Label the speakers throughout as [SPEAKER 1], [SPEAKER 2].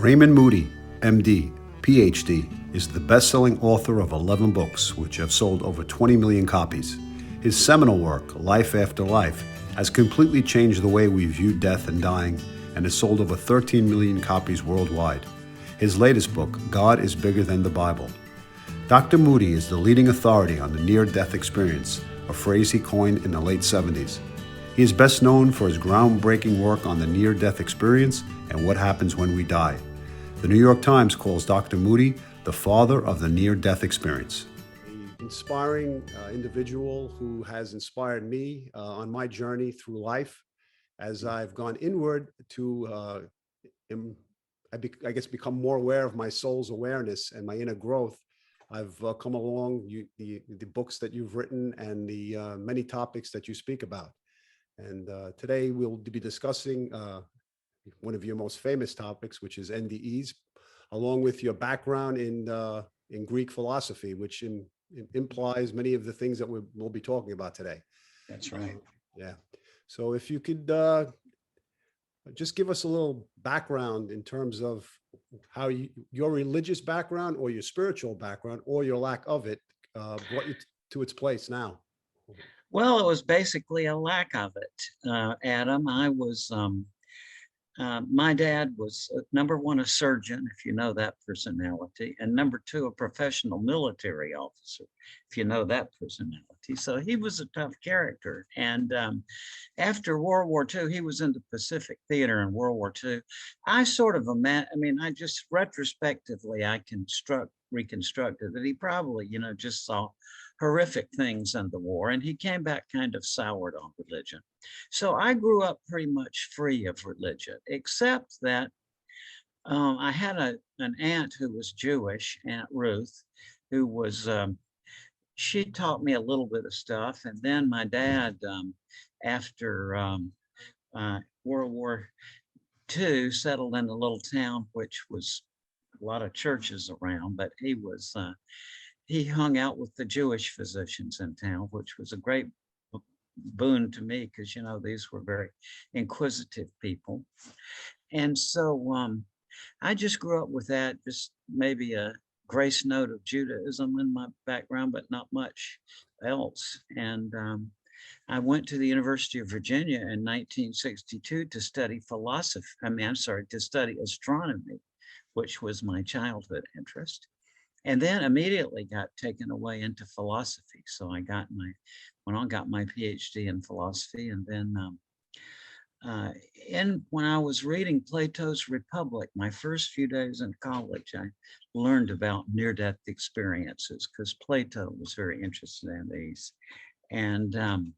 [SPEAKER 1] Raymond Moody, MD, Ph.D., is the best-selling author of 11 books, which have sold over 20 million copies. His seminal work, Life After Life, has completely changed the way we view death and dying, and has sold over 13 million copies worldwide. His latest book, God is Bigger Than the Bible. Dr. Moody is the leading authority on the near-death experience, a phrase he coined in the late 70s. He is best known for his groundbreaking work on the near-death experience and what happens when we die. The New York Times calls Dr. Moody the father of the near-death experience. An inspiring individual who has inspired me on my journey through life as I've gone inward to, I guess, become more aware of my soul's awareness and my inner growth. I've come along the books that you've written and the many topics that you speak about. And today we'll be discussing one of your most famous topics, which is NDE'S, along with your background in Greek philosophy, which implies many of the things that we'll be talking about today.
[SPEAKER 2] That's right.
[SPEAKER 1] Yeah. So if you could just give us a little background in terms of how your religious background or your spiritual background or your lack of it brought you to its place now.
[SPEAKER 2] Well, it was basically a lack of it, Adam. My dad was, number one, a surgeon, if you know that personality, and number two, a professional military officer, if you know that personality. So he was a tough character. And after World War II, he was in the Pacific Theater in World War II. I sort of I just retrospectively, reconstructed that he probably, just saw horrific things in the war, and he came back kind of soured on religion. So I grew up pretty much free of religion, except that I had an aunt who was Jewish, Aunt Ruth, who was, she taught me a little bit of stuff. And then my dad, after World War II, settled in a little town, which was a lot of churches around, but he hung out with the Jewish physicians in town, which was a great boon to me because, these were very inquisitive people. And so I just grew up with that, just maybe a grace note of Judaism in my background, but not much else. And I went to the University of Virginia in 1962 to study to study astronomy, which was my childhood interest. And then immediately got taken away into philosophy. So I got my Ph.D. in philosophy. And then when I was reading Plato's Republic, my first few days in college, I learned about near-death experiences because Plato was very interested in these. And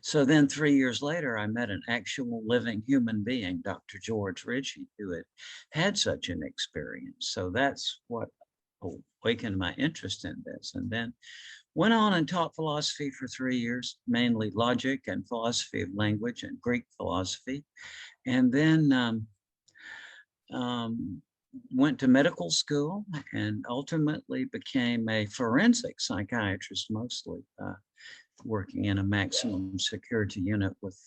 [SPEAKER 2] so then 3 years later, I met an actual living human being, Dr. George Ritchie, who had such an experience. So that's what awakened my interest in this, and then went on and taught philosophy for 3 years, mainly logic and philosophy of language and Greek philosophy, and then went to medical school and ultimately became a forensic psychiatrist, mostly working in a maximum security unit with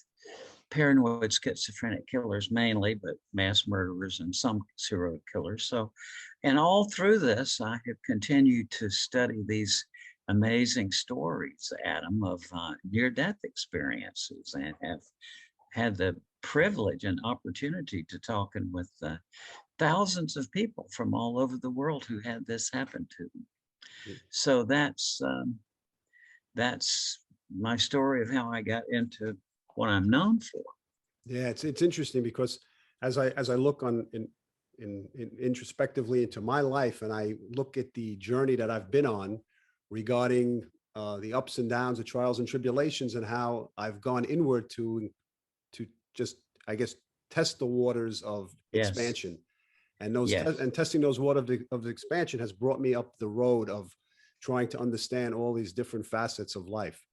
[SPEAKER 2] paranoid schizophrenic killers mainly, but mass murderers and some serial killers. So, and all through this, I have continued to study these amazing stories, Adam, of near-death experiences, and have had the privilege and opportunity to talking with thousands of people from all over the world who had this happen to them. So that's my story of how I got into what I'm known for.
[SPEAKER 1] Yeah, it's interesting because as I look introspectively into my life, and I look at the journey that I've been on regarding the ups and downs, the trials and tribulations, and how I've gone inward to just, I guess, test the waters of expansion, and testing those waters of expansion has brought me up the road of trying to understand all these different facets of life.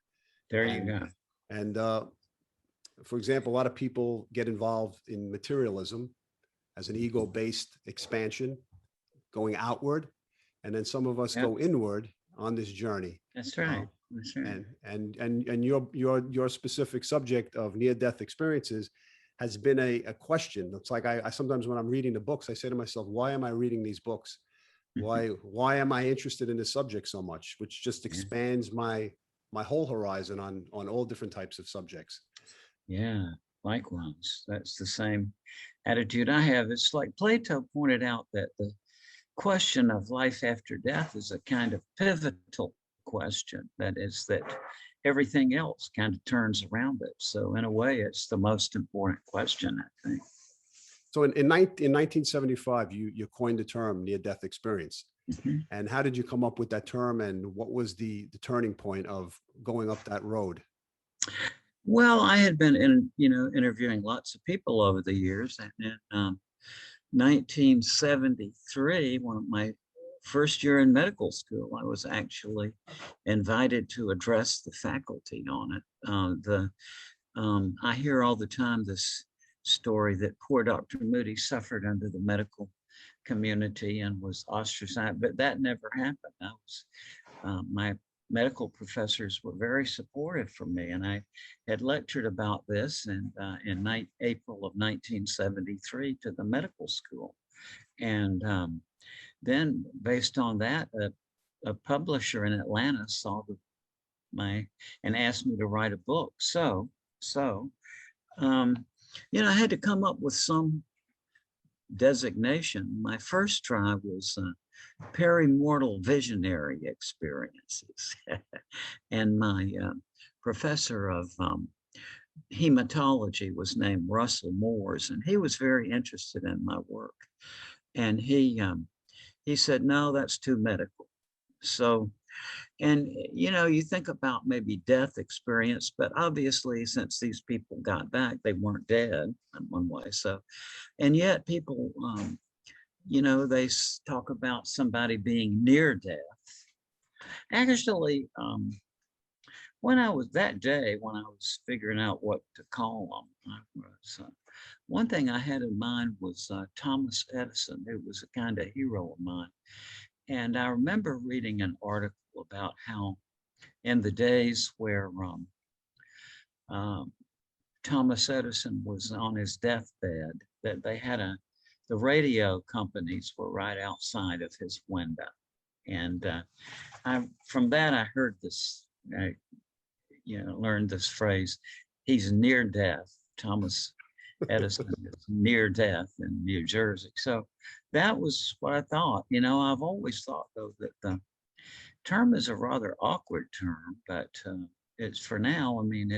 [SPEAKER 2] There you go.
[SPEAKER 1] And for example, a lot of people get involved in materialism as an ego-based expansion, going outward, and then some of us go inward on this journey.
[SPEAKER 2] That's right. That's right.
[SPEAKER 1] And your specific subject of near-death experiences has been a question. It's like I sometimes when I'm reading the books, I say to myself, why am I reading these books? Why am I interested in this subject so much? Which just
[SPEAKER 2] Yeah.
[SPEAKER 1] expands my whole horizon on all different types of subjects.
[SPEAKER 2] Yeah, likewise. That's the same attitude I have. It's like Plato pointed out that the question of life after death is a kind of pivotal question. That is, that everything else kind of turns around it. So in a way, it's the most important question, I think.
[SPEAKER 1] So in 1975, you coined the term near-death experience.
[SPEAKER 2] Mhm.
[SPEAKER 1] And how did you come up with that term? And what was the turning point of going up that road?
[SPEAKER 2] Well, I had been interviewing lots of people over the years, and in 1973, one of my first year in medical school, I was actually invited to address the faculty on it. I hear all the time this story that poor Dr. Moody suffered under the medical community and was ostracized, but that never happened. My medical professors were very supportive for me, and I had lectured about this in April of 1973 to the medical school. And then based on that, a publisher in Atlanta saw and asked me to write a book. So I had to come up with some designation. My first try was perimortal visionary experiences. And my professor of hematology was named Russell Moores, and he was very interested in my work. And he said, no, that's too medical. So, and you think about maybe death experience, but obviously since these people got back, they weren't dead in one way. So, and yet people, they talk about somebody being near death. Actually, when I was figuring out what to call them, one thing I had in mind was Thomas Edison, who was a kind of hero of mine. And I remember reading an article about how in the days where Thomas Edison was on his deathbed, that the radio companies were right outside of his window. And from that, I heard this, learned this phrase, he's near death. Thomas Edison is near death in New Jersey. So that was what I thought. I've always thought, though, that the term is a rather awkward term, but it's for now. I mean,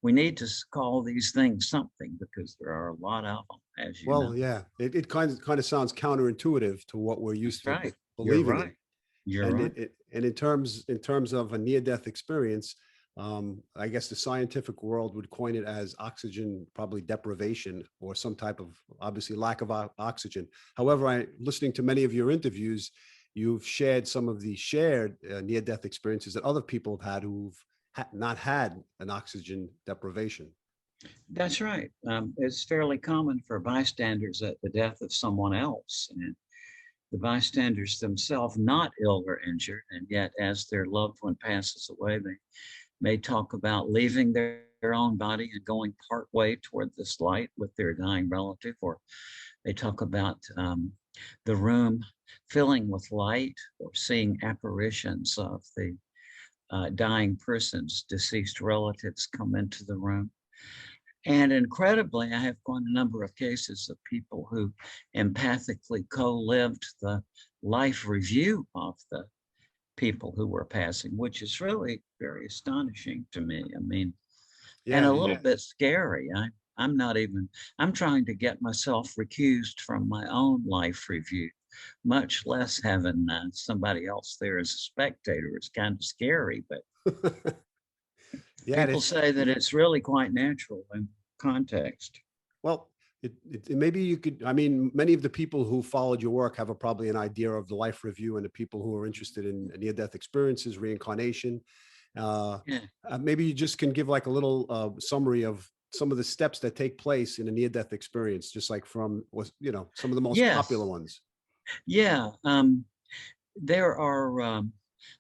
[SPEAKER 2] we need to call these things something because there are a lot of them, as you know.
[SPEAKER 1] Well, yeah, it kind of sounds counterintuitive to what we're used to
[SPEAKER 2] Right.
[SPEAKER 1] believing in.
[SPEAKER 2] You're right.
[SPEAKER 1] And in terms of a near-death experience, I guess the scientific world would coin it as oxygen, probably deprivation, or some type of obviously lack of oxygen. However, listening to many of your interviews, you've shared some of the shared near-death experiences that other people have had who've not had an oxygen deprivation.
[SPEAKER 2] That's right. It's fairly common for bystanders at the death of someone else, and the bystanders themselves not ill or injured, and yet as their loved one passes away, they may talk about leaving their own body and going part way toward this light with their dying relative, or they talk about the room filling with light, or seeing apparitions of the dying person's deceased relatives come into the room. And incredibly, I have quite a number of cases of people who empathically co-lived the life review of the people who were passing, which is really very astonishing to me. I mean, and a little bit scary. I'm trying to get myself recused from my own life review, much less having somebody else there as a spectator. It's kind of scary, but people say that it's really quite natural in context.
[SPEAKER 1] Well, maybe you could, I mean, many of the people who followed your work have probably an idea of the life review, and the people who are interested in near-death experiences, reincarnation. Maybe you just can give like a little summary of some of the steps that take place in a near-death experience, just like from some of the most popular ones.
[SPEAKER 2] Yeah, there are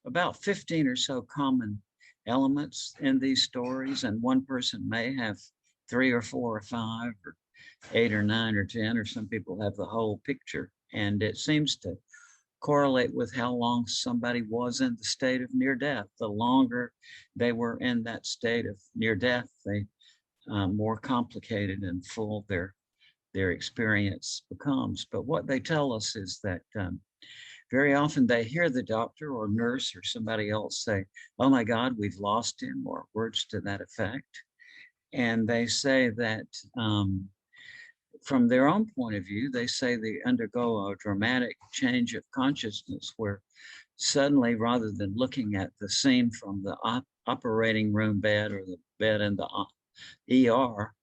[SPEAKER 2] about 15 or so common elements in these stories, and one person may have 3 or 4 or 5 or 8 or 9 or 10, or some people have the whole picture. And it seems to correlate with how long somebody was in the state of near death. The longer they were in that state of near death, the more complicated and full their experience becomes. But what they tell us is that very often they hear the doctor or nurse or somebody else say, "Oh my God, we've lost him," or words to that effect. And they say that from their own point of view, they say they undergo a dramatic change of consciousness where suddenly, rather than looking at the scene from the operating room bed or the bed in the ER,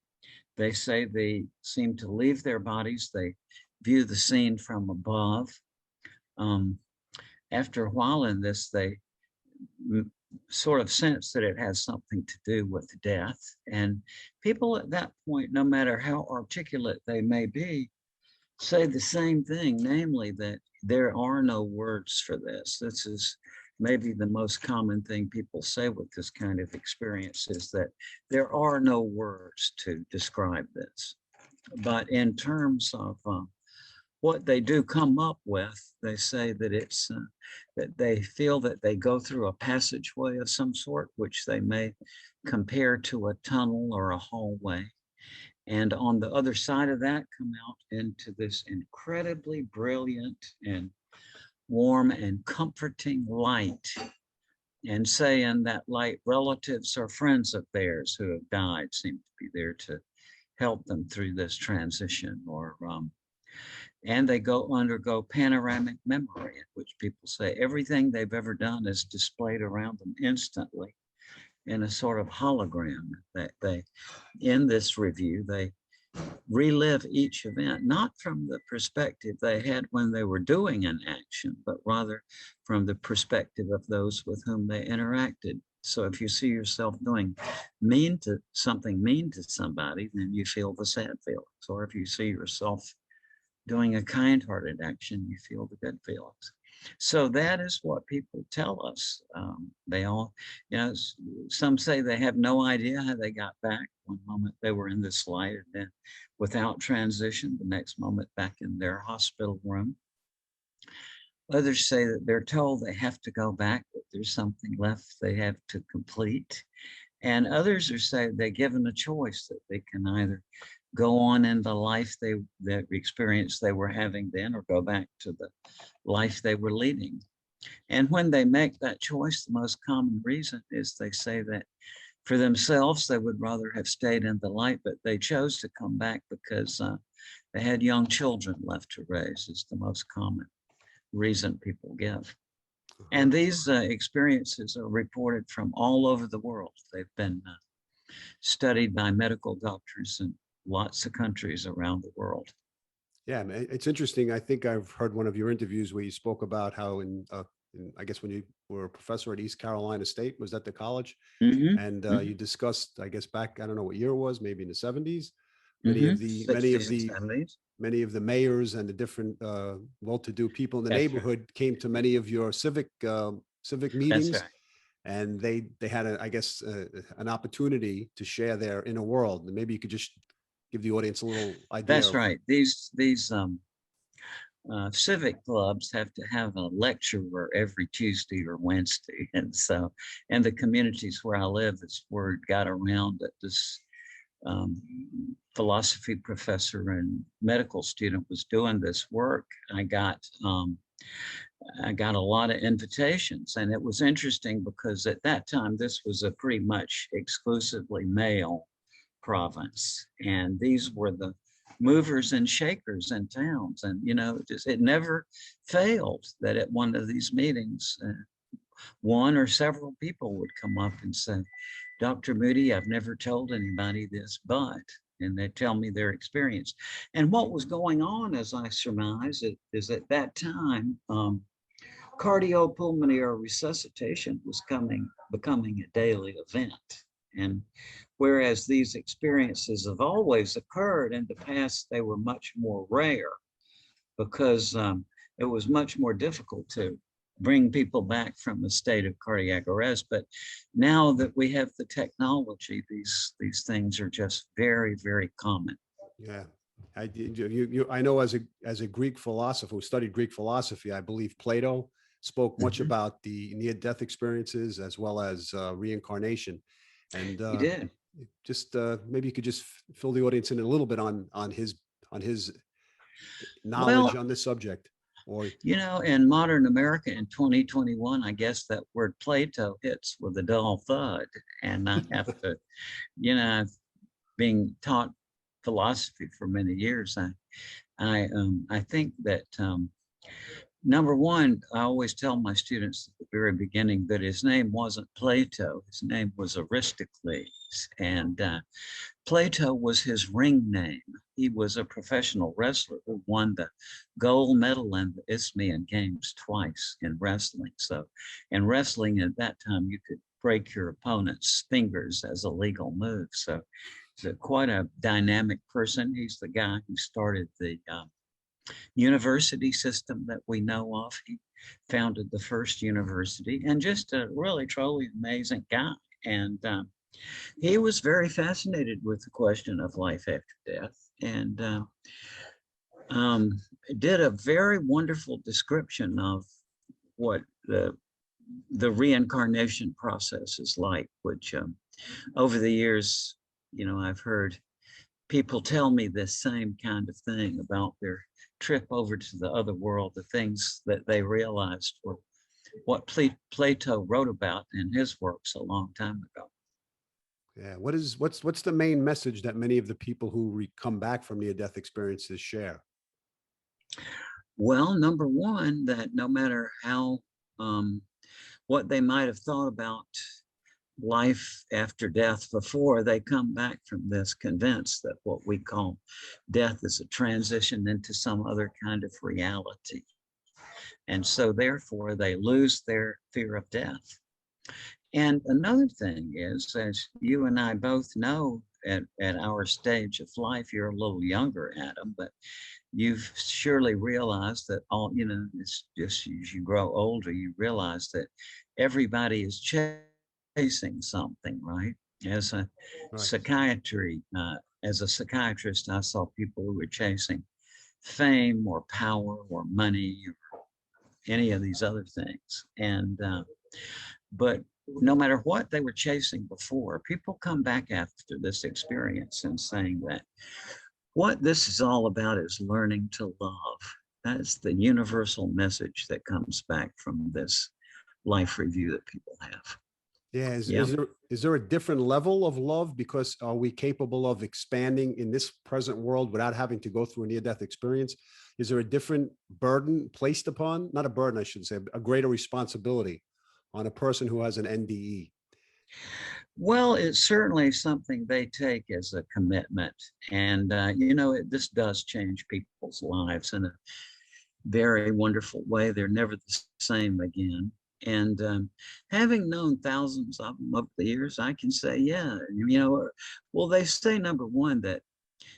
[SPEAKER 2] they say they seem to leave their bodies. They view the scene from above. After a while in this, they sort of sense that it has something to do with death. And people at that point, no matter how articulate they may be, say the same thing, namely that there are no words for this. This is maybe the most common thing people say with this kind of experience, is that there are no words to describe this. But in terms of what they do come up with, they say that it's that they feel that they go through a passageway of some sort, which they may compare to a tunnel or a hallway. And on the other side of that, come out into this incredibly brilliant and warm and comforting light. And say in that light, relatives or friends of theirs who have died seem to be there to help them through this transition. Or and they undergo panoramic memory, in which people say everything they've ever done is displayed around them instantly in a sort of hologram. That they, in this review, they relive each event, not from the perspective they had when they were doing an action, but rather from the perspective of those with whom they interacted. So if you see yourself doing something mean to somebody, then you feel the sad feelings. Or if you see yourself doing a kind-hearted action, you feel the good feelings. So that is what people tell us. They all, some say they have no idea how they got back. One moment they were in this light, and then without transition, the next moment back in their hospital room. Others say that they're told they have to go back, but there's something left they have to complete. And others are saying they're given a choice that they can either go on in the life that experience they were having then, or go back to the life they were leading. And when they make that choice, the most common reason is they say that for themselves, they would rather have stayed in the light, but they chose to come back because they had young children left to raise, is the most common reason people give. And these experiences are reported from all over the world. They've been studied by medical doctors in lots of countries around the world.
[SPEAKER 1] Yeah, it's interesting. I think I've heard one of your interviews where you spoke about how I guess when you were a professor at East Carolina State, was that the college?
[SPEAKER 2] Mm-hmm.
[SPEAKER 1] And
[SPEAKER 2] Mm-hmm.
[SPEAKER 1] you discussed, I guess back, I don't know what year it was, maybe in the 70s,
[SPEAKER 2] Mm-hmm. 70s.
[SPEAKER 1] many of the mayors and the different well-to-do people in the
[SPEAKER 2] That's
[SPEAKER 1] neighborhood came to many of your civic meetings.
[SPEAKER 2] That's right.
[SPEAKER 1] And they had, I guess, an opportunity to share their inner world. And maybe you could just give the audience a little idea.
[SPEAKER 2] That's right. These civic clubs have to have a lecturer every Tuesday or Wednesday. And so, in the communities where I live, this word got around that this philosophy professor and medical student was doing this work. I got a lot of invitations, and it was interesting because at that time, this was a pretty much exclusively male province. And these were the movers and shakers in towns. And, it never failed that at one of these meetings, one or several people would come up and say, "Dr. Moody, I've never told anybody this, but," and they tell me their experience. And what was going on, as I surmise, is at that time, cardiopulmonary resuscitation was becoming a daily event. And whereas these experiences have always occurred, in the past they were much more rare because it was much more difficult to bring people back from a state of cardiac arrest. But now that we have the technology, these things are just very, very common.
[SPEAKER 1] Yeah. I know as a Greek philosopher who studied Greek philosophy, I believe Plato spoke much
[SPEAKER 2] Mhm.
[SPEAKER 1] about the near-death experiences as well as reincarnation. And
[SPEAKER 2] He did.
[SPEAKER 1] just maybe you could just fill the audience in a little bit on his knowledge
[SPEAKER 2] Well,
[SPEAKER 1] on this subject. Or
[SPEAKER 2] in modern America in 2021, I guess that word Plato hits with a dull thud. And I have to, I've been taught philosophy for many years. I think that number one, I always tell my students at the very beginning that his name wasn't Plato. His name was Aristocles. And Plato was his ring name. He was a professional wrestler who won the gold medal in the Isthmian Games twice in wrestling. So in wrestling at that time, you could break your opponent's fingers as a legal move. So he's quite a dynamic person. He's the guy who started the university system that we know of. He founded the first university and just a really truly amazing guy. And he was very fascinated with the question of life after death and um, did a very wonderful description of what the reincarnation process is like, which over the years, I've heard people tell me this same kind of thing about their trip over to the other world, the things that they realized were what Plato wrote about in his works a long time ago.
[SPEAKER 1] yeah, what's the main message that many of the people who come back from near-death experiences share?
[SPEAKER 2] Well, number one, that no matter how, um, what they might have thought about life after death before, they come back from this convinced that what we call death is a transition into some other kind of reality. And so, therefore, they lose their fear of death. And another thing is, as you and I both know, at our stage of life, you're a little younger, Adam, but you've surely realized that it's just as you grow older, you realize that everybody is chasing something, right? As a
[SPEAKER 1] Right.
[SPEAKER 2] psychiatry, as a psychiatrist, I saw people who were chasing fame or power or money or any of these other things. And but no matter what they were chasing before, people come back after this experience and saying that what this is all about is learning to love. That's the universal message that comes back from this life review that people have.
[SPEAKER 1] Yeah,
[SPEAKER 2] Yeah.
[SPEAKER 1] is there a different level of love? Because are we capable of expanding in this present world without having to go through a near-death experience? Is there a different burden placed upon, not a burden, I should say, a greater responsibility on a person who has an NDE?
[SPEAKER 2] Well, it's certainly something they take as a commitment. And, this does change people's lives in a very wonderful way. They're never the same again. And having known thousands of them over the years, I can say, yeah, well, they say number one, that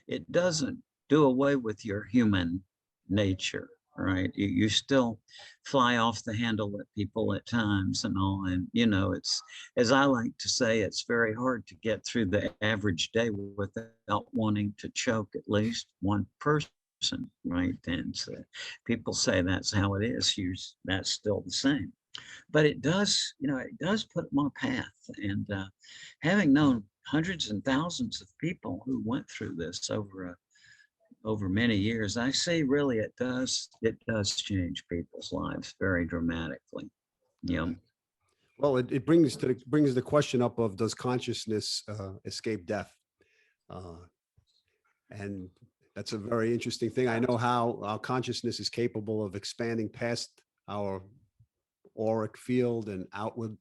[SPEAKER 2] it doesn't do away with your human nature, right? You still fly off the handle at people at times and all. And, it's, as I like to say, it's very hard to get through the average day without wanting to choke at least one person, right? And so people say that's how it is. That's still the same. But it does put them on a path. And having known hundreds and thousands of people who went through this over many years, I see really it does change people's lives very dramatically. You know,
[SPEAKER 1] Well, it brings the question up of, does consciousness escape death? Uh, and that's a very interesting thing. I know how our consciousness is capable of expanding past our auric field and outward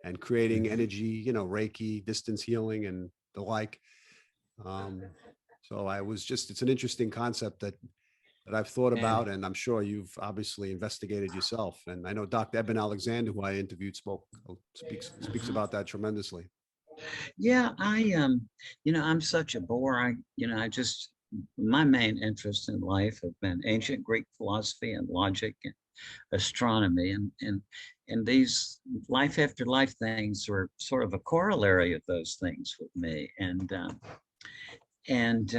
[SPEAKER 1] and creating
[SPEAKER 2] mhm.
[SPEAKER 1] energy, Reiki, distance healing, and the like. Um, so it's an interesting concept that I've thought
[SPEAKER 2] And
[SPEAKER 1] about, and I'm sure you've obviously investigated yourself. And I know Dr. Eben Alexander, who I interviewed, speaks
[SPEAKER 2] mhm.
[SPEAKER 1] about that tremendously.
[SPEAKER 2] Yeah, I'm such a bore. I just my main interest in life have been ancient Greek philosophy and logic astronomy, and these life after life things were sort of a corollary of those things with me. And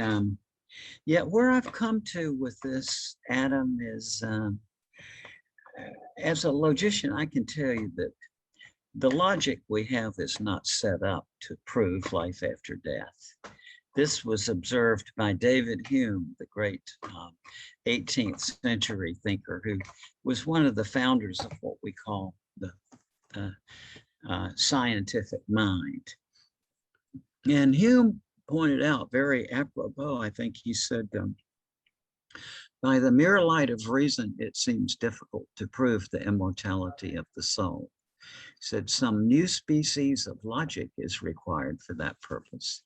[SPEAKER 2] yet where I've come to with this, Adam, is as a logician, I can tell you that the logic we have is not set up to prove life after death. This was observed by David Hume, the great 18th century thinker, who was one of the founders of what we call the scientific mind. And Hume pointed out very apropos, I think he said, by the mere light of reason, it seems difficult to prove the immortality of the soul. He said some new species of logic is required for that purpose,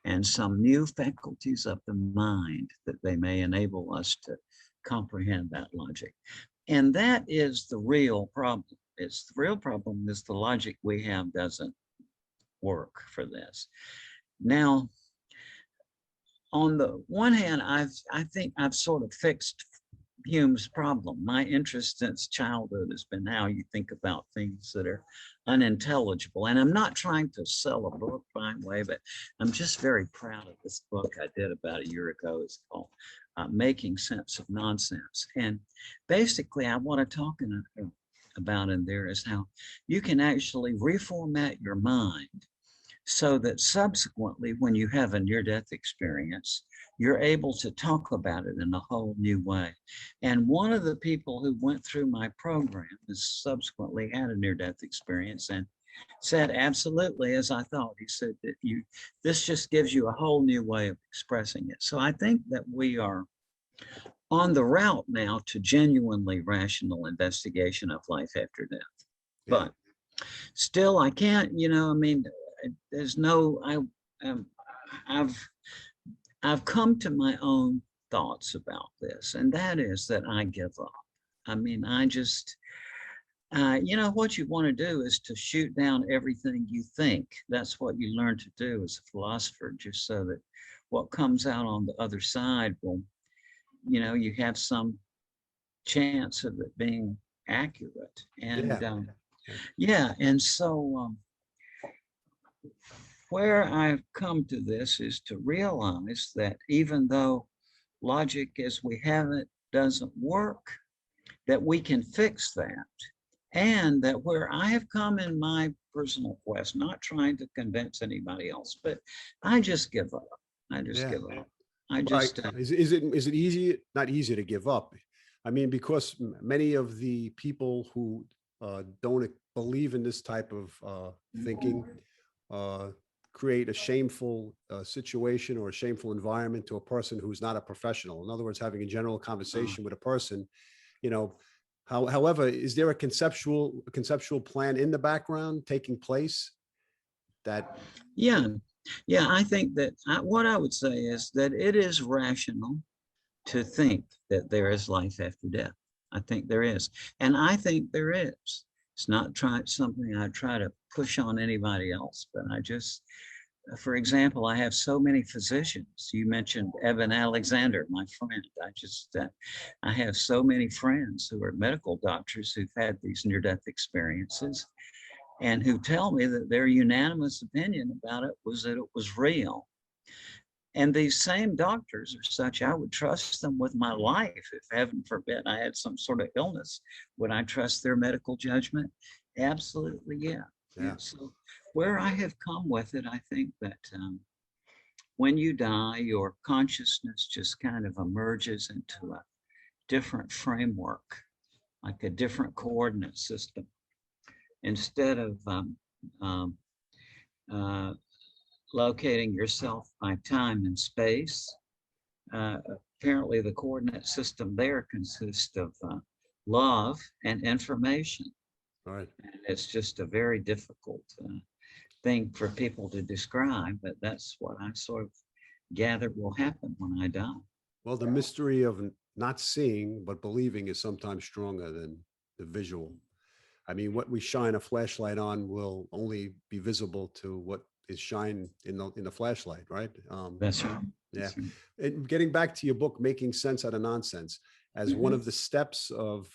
[SPEAKER 2] and some new faculties of the mind that they may enable us to comprehend that logic. And that is the real problem. The real problem is the logic we have doesn't work for this. Now, on the one hand, I think I've sort of fixed Hume's problem. My interest since childhood has been how you think about things that are unintelligible. And I'm not trying to sell a book, by the way, but I'm just very proud of this book I did about a year ago. It's called Making Sense of Nonsense. And basically, I want to talk about in there is how you can actually reformat your mind so that subsequently, when you have a near-death experience, you're able to talk about it in a whole new way. And one of the people who went through my program has subsequently had a near-death experience and said absolutely as I thought. He said that this just gives you a whole new way of expressing it. So I think that we are on the route now to genuinely rational investigation of life after death. But still, I can't, I mean, there's no, I've come to my own thoughts about this, and that is that I give up. I mean, I just, what you want to do is to shoot down everything you think. That's what you learn to do as a philosopher, just so that what comes out on the other side will, you have some chance of it being accurate. And and so where I've come to this is to realize that even though logic as we have it doesn't work, that we can fix that. And that where I have come in my personal quest, not trying to convince anybody else, but I just give up. I just give up. I just
[SPEAKER 1] is it easy? Not easy to give up. I mean, because many of the people who don't believe in this type of thinking create a shameful situation or a shameful environment to a person who's not a professional. In other words, having a general conversation with a person, however, is there a conceptual plan in the background taking place that?
[SPEAKER 2] Yeah, I think that what I would say is that it is rational to think that there is life after death. I think there is. And I think there is. It's not something I try to push on anybody else, but I just, for example, I have so many physicians. You mentioned Evan Alexander, my friend. I have so many friends who are medical doctors who've had these near-death experiences and who tell me that their unanimous opinion about it was that it was real. And these same doctors are such, I would trust them with my life. If heaven forbid I had some sort of illness, would I trust their medical judgment? Absolutely, yeah. So where I have come with it, I think that when you die, your consciousness just kind of emerges into a different framework, like a different coordinate system. Instead of locating yourself by time and space, apparently the coordinate system there consists of love and information.
[SPEAKER 1] Right.
[SPEAKER 2] And it's just a very difficult thing for people to describe, but that's what I sort of gather will happen when I die.
[SPEAKER 1] Well, the mystery of not seeing but believing is sometimes stronger than the visual. I mean, what we shine a flashlight on will only be visible to what is shined in the flashlight, right?
[SPEAKER 2] That's right.
[SPEAKER 1] Yeah. And getting back to your book, Making Sense Out of Nonsense, as one of the steps of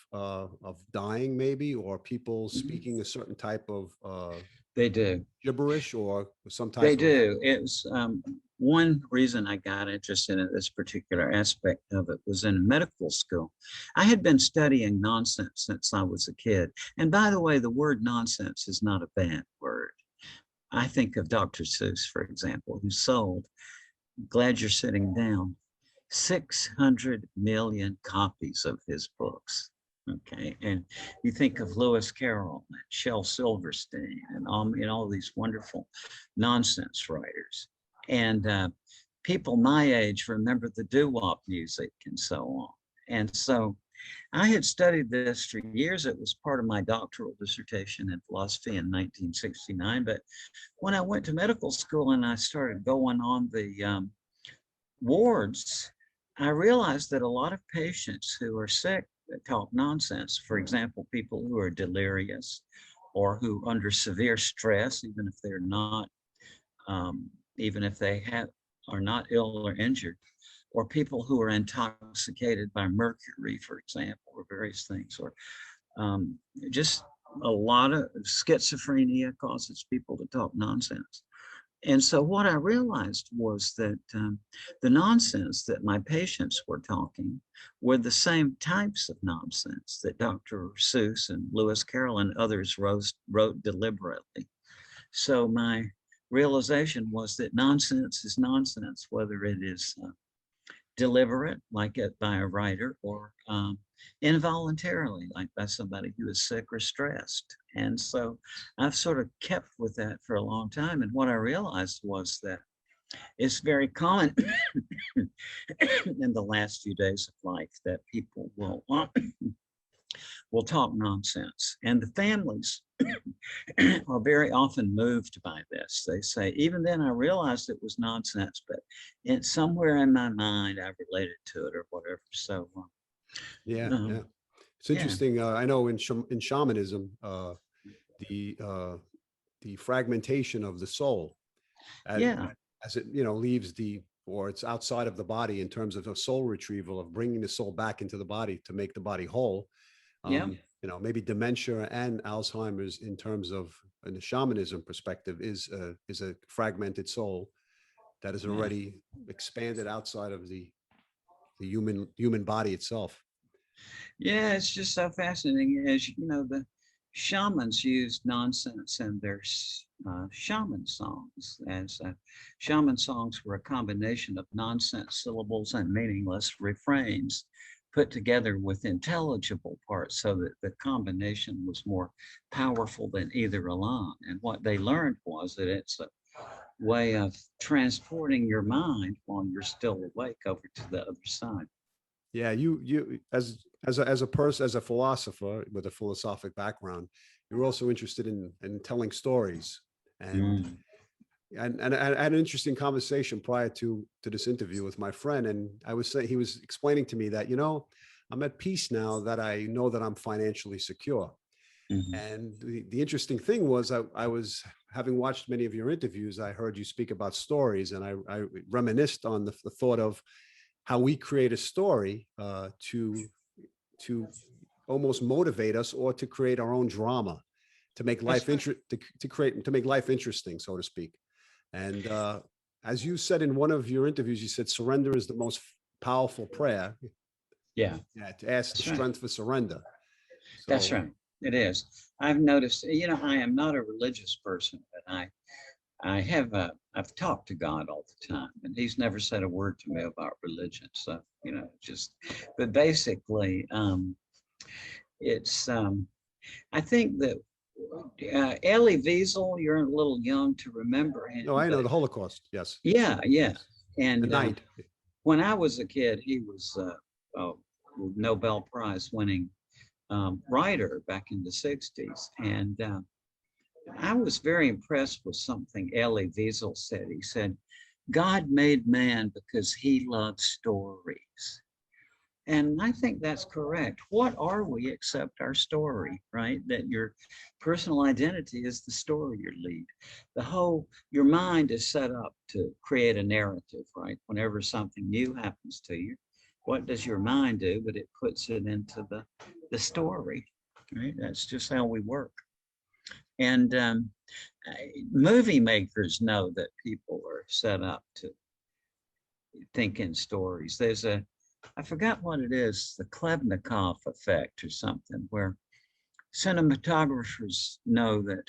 [SPEAKER 1] dying, maybe, or people speaking a certain type of
[SPEAKER 2] They do.
[SPEAKER 1] gibberish or some
[SPEAKER 2] They
[SPEAKER 1] type of.
[SPEAKER 2] do. It was one reason I got interested in this particular aspect of it was in medical school. I had been studying nonsense since I was a kid. And by the way, the word nonsense is not a bad word. I think of Dr. Seuss, for example, who sold, glad you're sitting down, 600 million copies of his books. Okay, and you think of Lewis Carroll and Shel Silverstein and all these wonderful nonsense writers. And people my age remember the doo-wop music and so on. And so I had studied this for years. It was part of my doctoral dissertation in philosophy in 1969. But when I went to medical school and I started going on the wards, I realized that a lot of patients who are sick that talk nonsense, for example, people who are delirious or who under severe stress, even if they're not, even if they are not ill or injured, or people who are intoxicated by mercury, for example, or various things, or just a lot of schizophrenia causes people to talk nonsense. And so what I realized was that the nonsense that my patients were talking were the same types of nonsense that Dr. Seuss and Lewis Carroll and others wrote deliberately. So my realization was that nonsense is nonsense, whether it is deliberate, like it by a writer, or involuntarily, like by somebody who is sick or stressed. And so I've sort of kept with that for a long time. And what I realized was that it's very common in the last few days of life that people will talk nonsense. And the families are very often moved by this. They say, even then I realized it was nonsense, but somewhere in my mind I related to it or whatever. So
[SPEAKER 1] Yeah, yeah. It's
[SPEAKER 2] yeah.
[SPEAKER 1] interesting. I know in shamanism, the fragmentation of the soul,
[SPEAKER 2] Yeah.
[SPEAKER 1] as it leaves or it's outside of the body in terms of a soul retrieval, of bringing the soul back into the body to make the body whole.
[SPEAKER 2] Yeah.
[SPEAKER 1] Maybe dementia and Alzheimer's, in terms of in the shamanism perspective, is a fragmented soul that is already expanded outside of the human body itself.
[SPEAKER 2] Yeah, it's just so fascinating. As you know, the shamans used nonsense in their shaman songs, as shaman songs were a combination of nonsense syllables and meaningless refrains put together with intelligible parts, so that the combination was more powerful than either alone. And what they learned was that it's a way of transporting your mind while you're still awake over to the other side.
[SPEAKER 1] Yeah, you as a person, as a philosopher with a philosophic background, you're also interested in telling stories. And and I had an interesting conversation prior to this interview with my friend, and I was saying, he was explaining to me that, I'm at peace now that I know that I'm financially secure. And the interesting thing was, I was, having watched many of your interviews, I heard you speak about stories, and I reminisced on the thought of how we create a story to almost motivate us, or to create our own drama, to make life to make life interesting, so to speak. And as you said in one of your interviews, you said surrender is the most powerful prayer.
[SPEAKER 2] Yeah.
[SPEAKER 1] To ask the strength for surrender. So,
[SPEAKER 2] that's right. It is. I've noticed, I am not a religious person, but I've talked to God all the time, and he's never said a word to me about religion. So, but basically, it's, I think that Elie Wiesel, you're a little young to remember him.
[SPEAKER 1] No, I know the Holocaust. Yes.
[SPEAKER 2] Yeah, yeah. And
[SPEAKER 1] the night.
[SPEAKER 2] When I was a kid, he was a Nobel Prize winning writer back in the 60s. And I was very impressed with something Elie Wiesel said. He said, God made man because he loves stories. And I think that's correct. What are we except our story, right? That your personal identity is the story you lead. Your mind is set up to create a narrative, right? Whenever something new happens to you, what does your mind do? But it puts it into the story, right? That's just how we work. And movie makers know that people are set up to think in stories. There's I forgot what it is, the Klebnikov effect or something, where cinematographers know that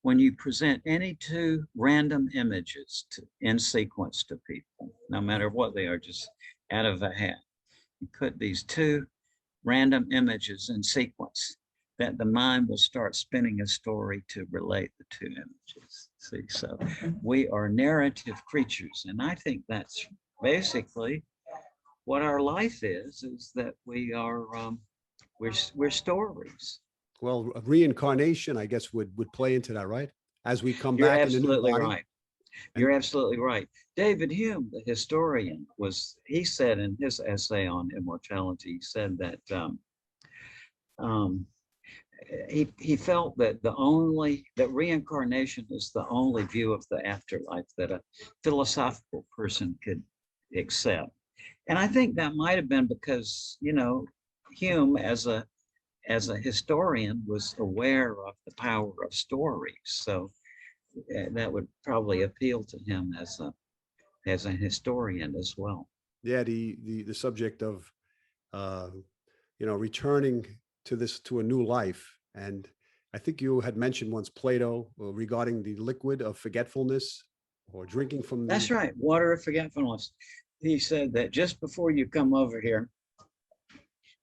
[SPEAKER 2] when you present any two random images in sequence to people, no matter what they are, just out of a hat, you put these two random images in sequence, that the mind will start spinning a story to relate the two images. See, so we are narrative creatures. And I think that's basically what our life is that we are, we're stories.
[SPEAKER 1] Well, reincarnation, I guess, would play into that, right? As we come
[SPEAKER 2] You're
[SPEAKER 1] back in a new
[SPEAKER 2] absolutely
[SPEAKER 1] body.
[SPEAKER 2] right.
[SPEAKER 1] And
[SPEAKER 2] You're absolutely right. David Hume, the historian, he said in his essay on immortality, he said that um, he felt that that reincarnation is the only view of the afterlife that a philosophical person could accept. And I think that might have been because, Hume as a historian was aware of the power of stories. So that would probably appeal to him as a historian as well.
[SPEAKER 1] yeah, the subject of returning to a new life. And I think you had mentioned once Plato regarding the liquid of forgetfulness or drinking from the.
[SPEAKER 2] That's right, water of forgetfulness. He said that just before you come over here,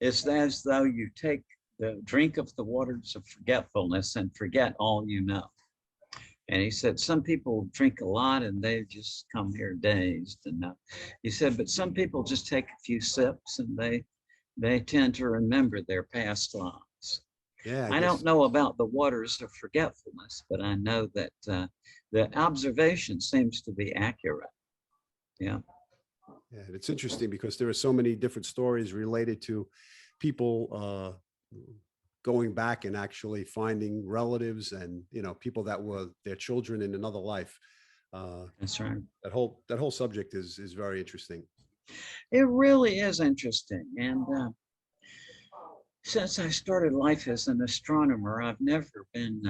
[SPEAKER 2] it's as though you take the drink of the waters of forgetfulness and forget all you know. And he said, some people drink a lot and they just come here dazed. And he said, but some people just take a few sips and they tend to remember their past lives.
[SPEAKER 1] Yeah,
[SPEAKER 2] I don't know about the waters of forgetfulness, but I know that the observation seems to be accurate. Yeah.
[SPEAKER 1] Yeah, it's interesting because there are so many different stories related to people going back and actually finding relatives and people that were their children in another life.
[SPEAKER 2] That's right.
[SPEAKER 1] That whole subject is very interesting.
[SPEAKER 2] It really is interesting. And since I started life as an astronomer, I've never been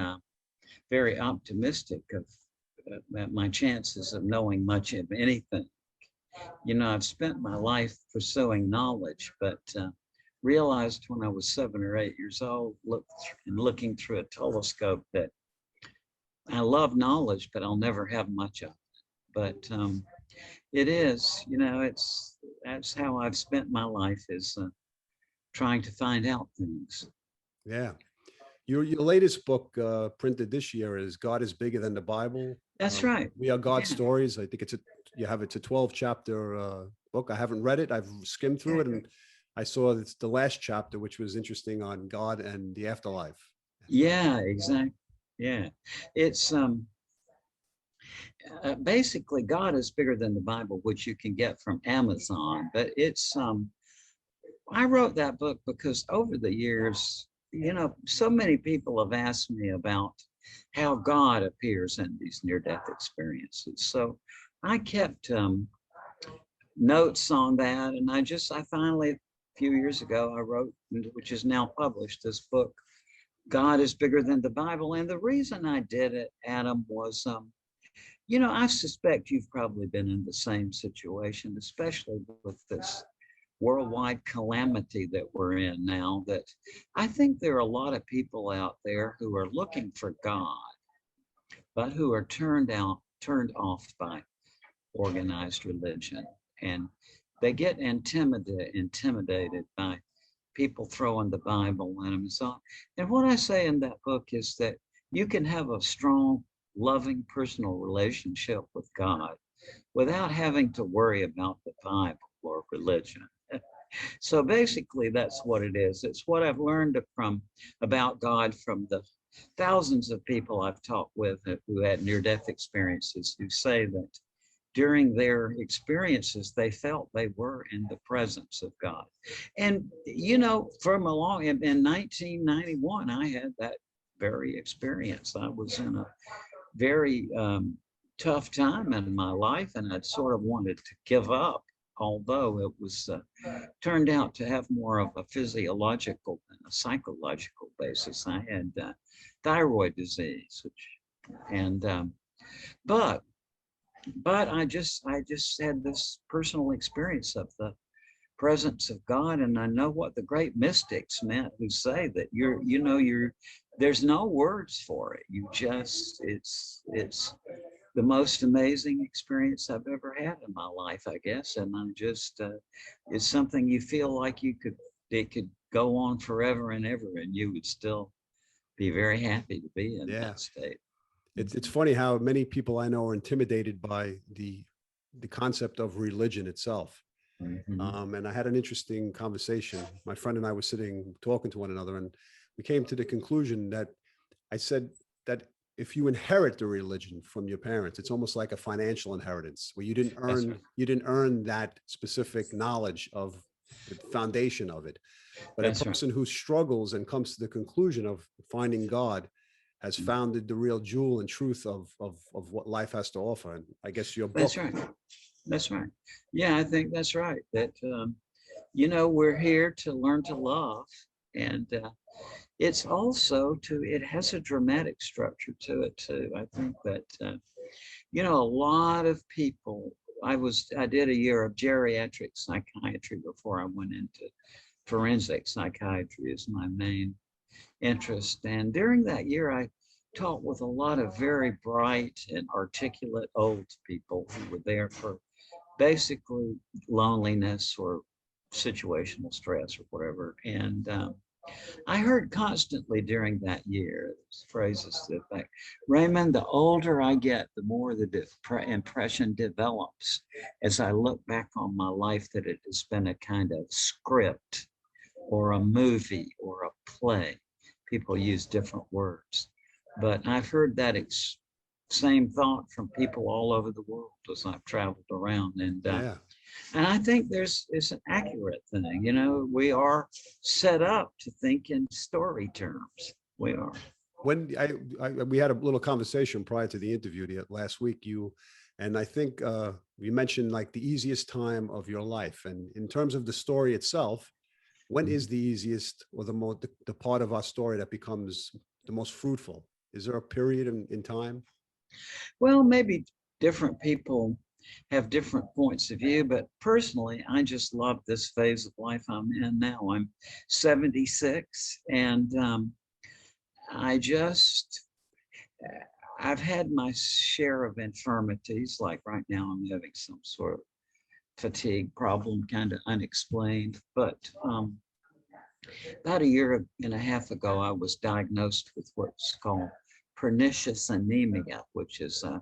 [SPEAKER 2] very optimistic of my chances of knowing much of anything. I've spent my life pursuing knowledge, but realized when I was 7 or 8 years old, looking through a telescope, that I love knowledge, but I'll never have much of it. But it is, that's how I've spent my life, is trying to find out things.
[SPEAKER 1] Yeah. Your latest book printed this year is God is Bigger Than the Bible.
[SPEAKER 2] That's right.
[SPEAKER 1] We Are God's Stories. I think it's a 12 chapter book. I haven't read it. I've skimmed through it and I saw it's the last chapter, which was interesting, on God and the afterlife.
[SPEAKER 2] Yeah, exactly. Yeah. It's basically God is Bigger Than the Bible, which you can get from Amazon, but it's I wrote that book because over the years, so many people have asked me about how God appears in these near-death experiences. So I kept notes on that, and I finally, a few years ago, I wrote, which is now published, this book, God is Bigger Than the Bible. And the reason I did it, Adam, was, I suspect you've probably been in the same situation, especially with this worldwide calamity that we're in now, that I think there are a lot of people out there who are looking for God, but who are turned off by organized religion. And they get intimidated by people throwing the Bible at them. And what I say in that book is that you can have a strong, loving, personal relationship with God without having to worry about the Bible or religion. So basically, that's what it is. It's what I've learned about God from the thousands of people I've talked with who had near-death experiences, who say that during their experiences, they felt they were in the presence of God. And, in 1991, I had that very experience. I was in a very tough time in my life, and I'd sort of wanted to give up. although it was turned out to have more of a physiological than a psychological basis. I had thyroid disease, and but I just had this personal experience of the presence of God, and I know what the great mystics meant who say that there's no words for it. It's the most amazing experience I've ever had in my life, I guess. And I'm just it's something you feel like it could go on forever and ever, and you would still be very happy to be in
[SPEAKER 1] Yeah.
[SPEAKER 2] that state.
[SPEAKER 1] It's funny how many people I know are intimidated by the concept of religion itself.
[SPEAKER 2] Mhm.
[SPEAKER 1] And I had an interesting conversation. My friend and I were sitting talking to one another, and we came to the conclusion that I said that if you inherit the religion from your parents, it's almost like a financial inheritance where
[SPEAKER 2] That's right.
[SPEAKER 1] you didn't earn that specific knowledge of the foundation of it. But a
[SPEAKER 2] That's right.
[SPEAKER 1] person who struggles and comes to the conclusion of finding God has founded the real jewel and truth of what life has to offer. And I guess your
[SPEAKER 2] That's
[SPEAKER 1] book.
[SPEAKER 2] right. That's right. Yeah, I think that's right. That we're here to learn to love, and it's also it has a dramatic structure to it too. I think that a lot of people. I did a year of geriatric psychiatry before I went into forensic psychiatry as my main interest. And during that year, I talked with a lot of very bright and articulate old people who were there for basically loneliness or situational stress or whatever. And I heard constantly during that year phrases to the effect, Raymond, the older I get, the more the impression develops as I look back on my life that it has been a kind of script or a movie or a play. People use different words, but I've heard that same thought from people all over the world as I've traveled around,
[SPEAKER 1] Yeah.
[SPEAKER 2] and I think it's an accurate thing. We are set up to think in story terms. We are.
[SPEAKER 1] When we had a little conversation prior to the interview last week, and I think you mentioned like the easiest time of your life. And in terms of the story itself, when is the easiest or the part of our story that becomes the most fruitful? Is there a period in time?
[SPEAKER 2] Well, maybe different people have different points of view, but personally, I just love this phase of life I'm in now. I'm 76, and I just, I've had my share of infirmities. Like right now, I'm having some sort of fatigue problem, kind of unexplained. But about a year and a half ago, I was diagnosed with what's called pernicious anemia, which is a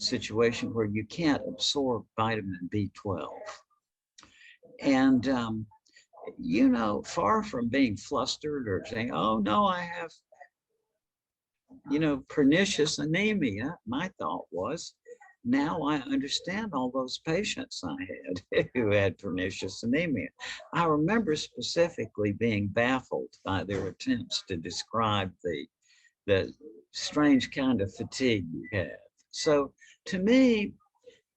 [SPEAKER 2] situation where you can't absorb vitamin B12. And, far from being flustered or saying, oh, no, I have, pernicious anemia, my thought was, now I understand all those patients I had who had pernicious anemia. I remember specifically being baffled by their attempts to describe the strange kind of fatigue you have. So to me,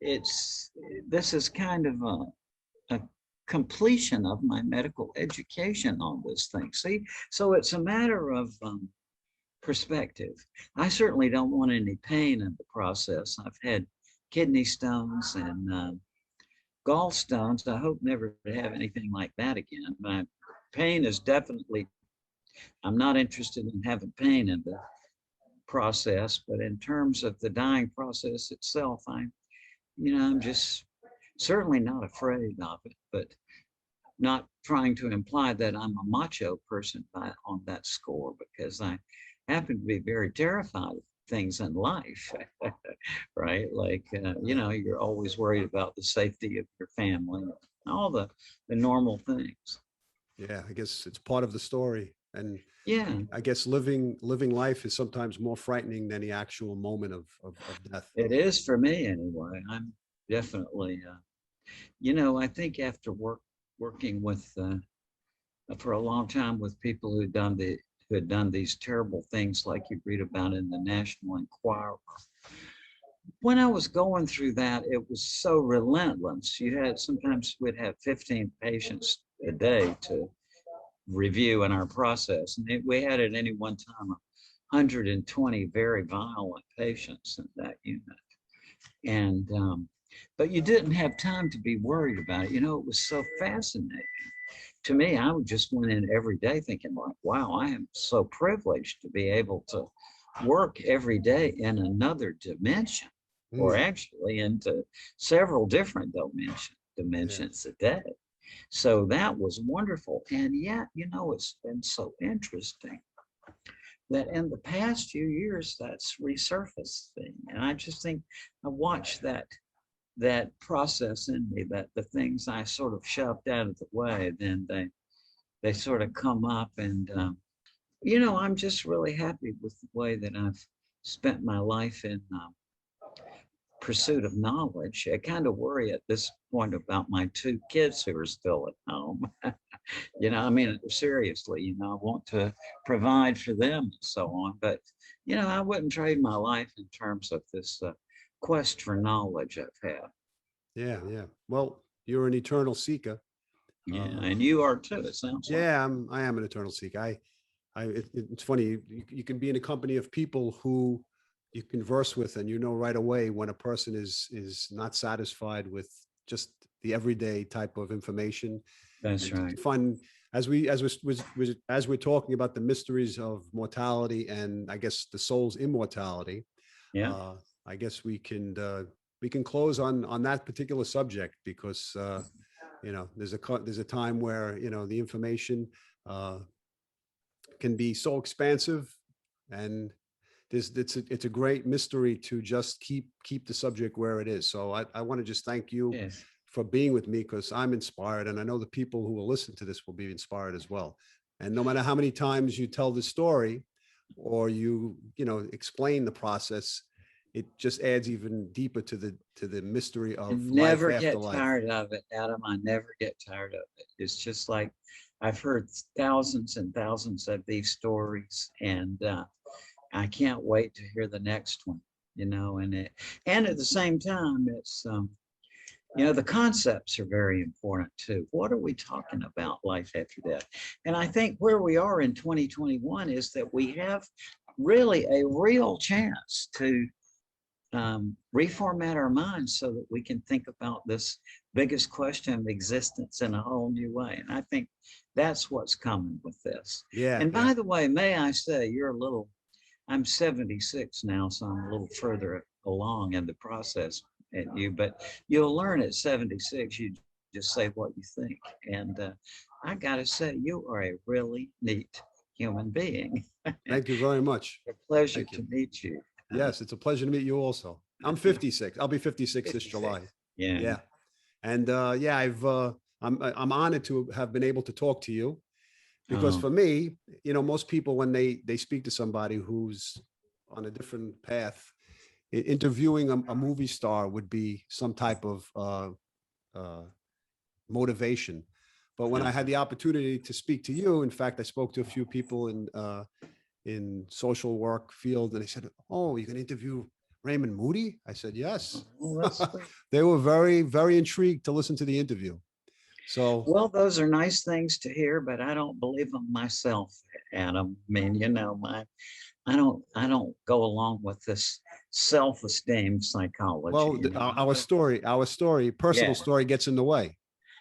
[SPEAKER 2] this is kind of a completion of my medical education on this thing. See, so it's a matter of perspective. I certainly don't want any pain in the process. I've had kidney stones and gallstones. I hope never to have anything like that again. My pain is definitely, I'm not interested in having pain in the process, but in terms of the dying process itself, I'm just certainly not afraid of it, but not trying to imply that I'm a macho person on that score, because I happen to be very terrified of things in life, right? Like, you're always worried about the safety of your family, all the normal things.
[SPEAKER 1] Yeah, I guess it's part of the story. And
[SPEAKER 2] Yeah,
[SPEAKER 1] I guess living life is sometimes more frightening than the actual moment of death.
[SPEAKER 2] it is for me anyway. I'm definitely, I think after working with for a long time with people who had done these terrible things like you read about in the National Enquirer, when I was going through that, it was so relentless. You had sometimes we'd have 15 patients a day to review in our process, and we had at any one time 120 very violent patients in that unit. And but you didn't have time to be worried about it. You know, it was so fascinating to me. I would just went in every day thinking like, wow, I am so privileged to be able to work every day in another dimension, or
[SPEAKER 1] Mm,
[SPEAKER 2] actually into several different
[SPEAKER 1] yeah.
[SPEAKER 2] dimensions a day. So that was wonderful. And yet, you know, it's been so interesting that in the past few years that's resurfaced thing. And I just think I watched that process in me, that the things I sort of shoved out of the way, then they sort of come up. And you know, I'm just really happy with the way that I've spent my life in pursuit of knowledge. I kind of worry at this point about my two kids who are still at home. You know, I mean, seriously, you know, I want to provide for them and so on. But, you know, I wouldn't trade my life in terms of this quest for knowledge I've had.
[SPEAKER 1] Yeah. Yeah. Well, you're an eternal seeker.
[SPEAKER 2] Yeah.
[SPEAKER 1] Uh,
[SPEAKER 2] And you are too, it sounds like.
[SPEAKER 1] yeah, I am an eternal seeker. It's funny. You can be in a company of people who you converse with, and you know right away when a person is not satisfied with just the everyday type of information,
[SPEAKER 2] That's
[SPEAKER 1] and
[SPEAKER 2] right.
[SPEAKER 1] to find as we're talking about the mysteries of mortality and I guess the soul's immortality,
[SPEAKER 2] Yeah.
[SPEAKER 1] uh, I guess we can close on that particular subject because you know there's a time where you know the information. Uh, can be so expansive, and it's a great mystery to just keep the subject where it is. So I want to just thank you
[SPEAKER 2] Yes.
[SPEAKER 1] for being with me because I'm inspired, and I know the people who will listen to this will be inspired as well. And no matter how many times you tell the story or you know explain the process, it just adds even deeper to the mystery
[SPEAKER 2] I
[SPEAKER 1] of life
[SPEAKER 2] never
[SPEAKER 1] after
[SPEAKER 2] get
[SPEAKER 1] life.
[SPEAKER 2] tired of it, Adam. I never get tired of it. It's just like I've heard thousands and thousands of these stories, and I can't wait to hear the next one. You know, and at the same time, it's you know, the concepts are very important too. What are we talking about life after death? And I think where we are in 2021 is that we have really a real chance to reformat our minds so that we can think about this biggest question of existence in a whole new way. And I think that's what's coming with this.
[SPEAKER 1] Yeah,
[SPEAKER 2] And
[SPEAKER 1] yeah.
[SPEAKER 2] by the way, may I say, I'm 76 now, so I'm a little further along in the process at you, but you'll learn at 76, you just say what you think. And I got to say, you are a really neat human being.
[SPEAKER 1] Thank you very much.
[SPEAKER 2] A pleasure
[SPEAKER 1] Thank
[SPEAKER 2] to
[SPEAKER 1] you.
[SPEAKER 2] meet you.
[SPEAKER 1] Yes, it's a pleasure to meet you also. I'm 56. I'll be 56 this
[SPEAKER 2] 56.
[SPEAKER 1] July.
[SPEAKER 2] Yeah.
[SPEAKER 1] Yeah. And yeah, I'm honored to have been able to talk to you because
[SPEAKER 2] Oh,
[SPEAKER 1] for me, you know, most people when they speak to somebody who's on a different path, interviewing a movie star would be some type of uh, motivation. But when I had the opportunity to speak to you, in fact, I spoke to a few people in social work field, and they said, "Oh, you can interview Raymond Moody?" I said, "Yes."
[SPEAKER 2] well, that's sweet.
[SPEAKER 1] They were very intrigued to listen to the interview. So,
[SPEAKER 2] Well, those are nice things to hear, but I don't believe them myself, Adam. I mean, you know, I don't go along with this self-esteem psychology,
[SPEAKER 1] well,
[SPEAKER 2] you know.
[SPEAKER 1] our story, personal
[SPEAKER 2] Yeah,
[SPEAKER 1] story gets in the way.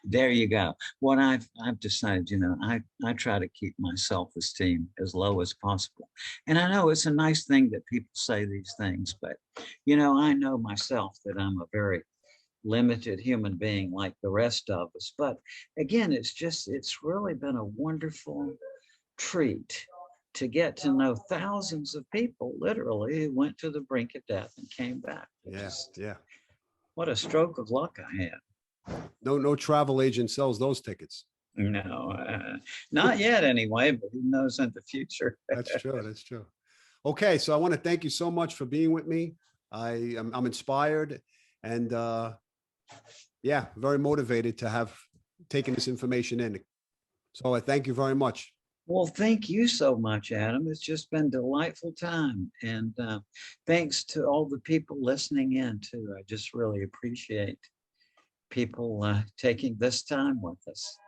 [SPEAKER 2] there you go. What I've decided, you know, I try to keep my self-esteem as low as possible. And I know it's a nice thing that people say these things, but you know, I know myself that I'm a very limited human being like the rest of us. But again, it's really been a wonderful treat to get to know thousands of people literally who went to the brink of death and came back.
[SPEAKER 1] Yeah,
[SPEAKER 2] Just
[SPEAKER 1] yeah.
[SPEAKER 2] what a stroke of luck I had.
[SPEAKER 1] No travel agent sells those tickets.
[SPEAKER 2] No, not yet anyway, but who knows in the future.
[SPEAKER 1] That's true. That's true. Okay, so I want to thank you so much for being with me. I'm inspired, and yeah, very motivated to have taken this information in. So I thank you very much.
[SPEAKER 2] Well, thank you so much, Adam. It's just been a delightful time. And thanks to all the people listening in, too. I just really appreciate people taking this time with us.